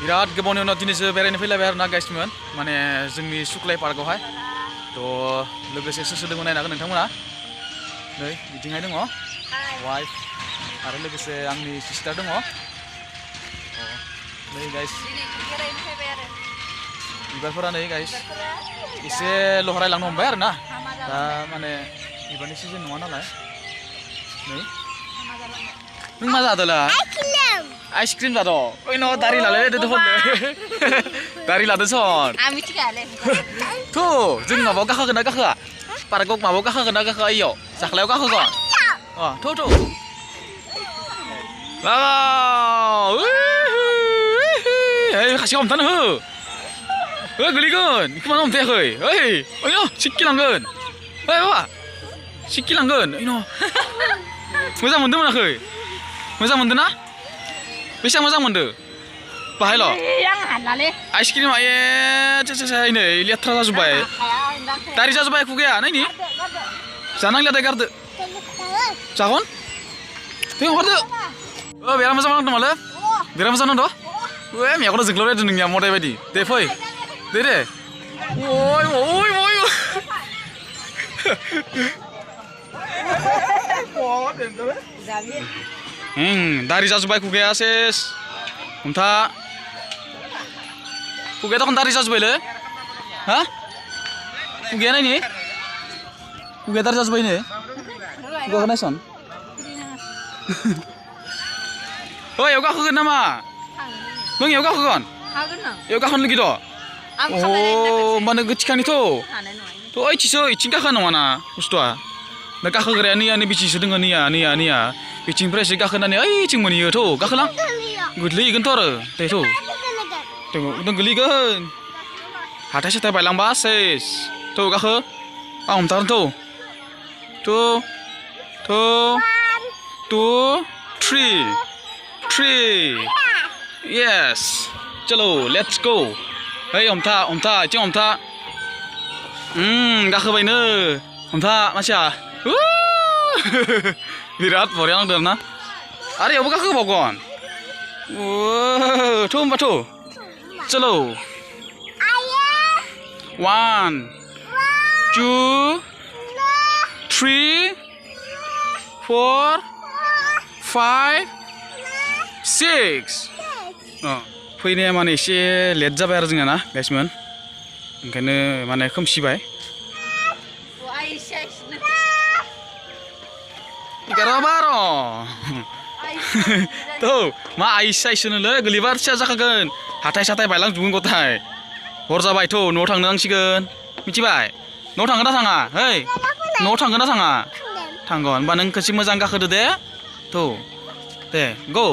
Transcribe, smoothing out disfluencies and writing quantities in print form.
बिराद गोबावनि उनाव दिनैसो बेरायनो फैलायबाय आरोना गाइसमोन माने जोंनि सुक्लाय पार्कआवहाय थ' लोगोसे सोर सोर दङ नायनो हागोन नोंथांमोना नै बिथिंहाय दङ वाइफ आरो लोगोसे आंनि सिस्टार दङ नै गाइस बिबारफोरा नै गाइस एसे लहरायलांनो हमबाय आरोना दा माने बिबारनि सिजन नङा नालाय नै नों मा जादोंलाय आइसक्रिम जादों ओइ न' दारि लालाय दोदो हरदो दारि लादो सन आं मिथिखायालै थ' जों माबायाव गाखोगोन ना गाखोआ पार्कआव माबायाव गाखोगोन ना गाखोआ इयाव जाख्लायाव गाखोगोन थ' ओइ खासे हमथानो हो गोलैगोन बेखौ मानो हमथायाखै ओइ ओइ न' सिक्किलांगोन ओइ बाबा सिक्किलांगोन ओइ न' मोजां मोनदों मोनाखै मोजां मोनदों ना बेसेबां मोजां मोनदों बाहायल' आं हालालै आइसक्रिमा नै लेथ्रा जाजोब्बाय दारि जाजोब्बाय खुगाया नायनि जानांलिया दे गारदो जागोन दे हगारदो बिराद मोजां नांदों माले बिराद मोजां नांदों ओइ मेगना जोंख्लाबलायदों नोंनिया मदाय बायदि दे फै दे ओइ दारि जाजोब्बाय खुगाया सेस हमथा खुगाया दखान दारि जाजोब्बायलै हा खुगाया नायनि खुगाया दारि जाजोब्बाय नो खुगाखौ नायसन ओइ एव गाखोगोन नामा नों एव गाखोगोन एव गाखोनो लुगैद' होमबा नों थिखानिथ' ओइथिसो इथिं गाखोआ नङाना बुस्थुआ दा गाखोग्राया नैयानो बिथिंसो दङ नैया बिथिंनिफ्रायसो गाखोनानै ओइथिं मोनहैयोथ' गाखोलां गोग्लैहैगोनथ' आरो नों गोलैगोन हाथाय साथाय बायलांबा सेस थ' गाखो आं हमथागोन टु थ्रि येस चलो लेट्स गो ओइ हमथा इथिं हमथा गाखोबायनो हमथा मानसिया बिराद बरिया नांदों ना आरो यावबो गाखोबावगोन थ' होमबाथ' चलो 1 2 3 4 5 6 फैनाया माने एसे लेट जाबाय आरो जोंना ना गाइसमोन ओंखायनो माने खोमसिबाय 11 थ' मा आइसनोलै गोलैबा फिसा जाखागोन हाथाय साथाय बायलांजोबगोन गथाय हर जाबायथ' न'आव थांनो नांसिगोन मिथिबाय न'आव थांगोन ना थाङा है न'आव थांगोन ना थाङा थांगोन होनबा नों खोनसे मोजां गाखोदो दे थ' दे गो